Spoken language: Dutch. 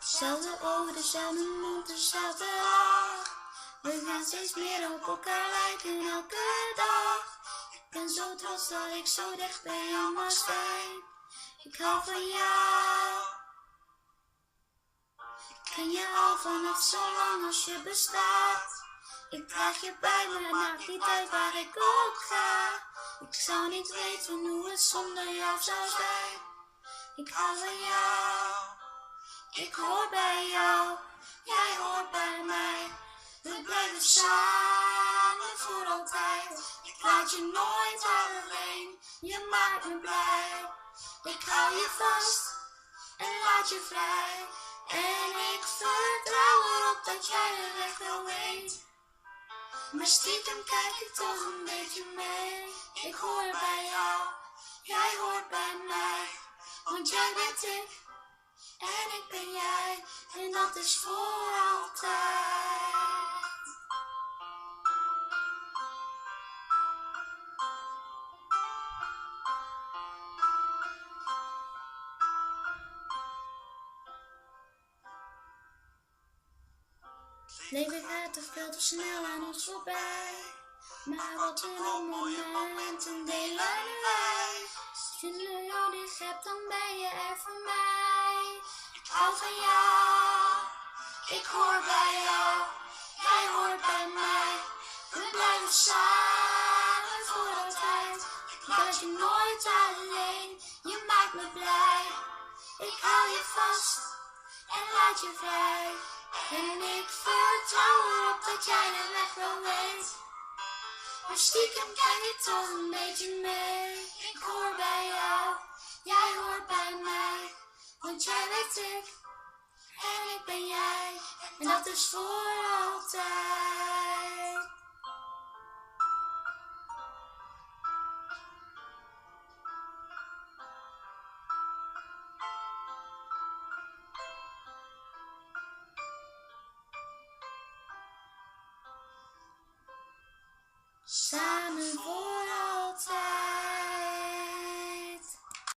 Zelfde ogen, dezelfde mond, dezelfde lach. We gaan steeds meer op elkaar lijken elke dag. Ik ben zo trots dat ik zo dicht bij jou mag zijn. Ik hou van jou. Ik ken je al vanaf zo lang als je bestaat. Ik draag je bij me, maakt niet uit waar ik ook ga. Ik zou niet weten hoe het zonder jou zou zijn. Ik hou van jou. Ik hoor bij jou. Jij hoort bij mij. We blijven samen voor altijd. Ik laat je nooit alleen. Je maakt me blij. Ik hou je vast en laat je vrij. En ik vertrouw erop dat jij de weg wel weet. Maar stiekem kijk ik toch een beetje mee. Ik hoor bij jou, jij hoort bij mij. Want jij bent ik en ik ben jij. En dat is voor altijd. Leven gaat te veel te snel aan ons voorbij. Maar wat een momenten delen wij. Als je nu nodig hebt, dan ben je er voor mij. Ik hou van jou. Ik hoor bij jou. Jij hoort bij mij. We blijven samen voor altijd. Ik laat je nooit alleen. Je maakt me blij. Ik hou je vast en laat je vrij. En ik vertrouw erop dat jij de weg wel weet. Maar stiekem kijk ik toch een beetje mee. Ik hoor bij jou, jij hoort bij mij. Want jij bent ik en ik ben jij. En dat is voor altijd.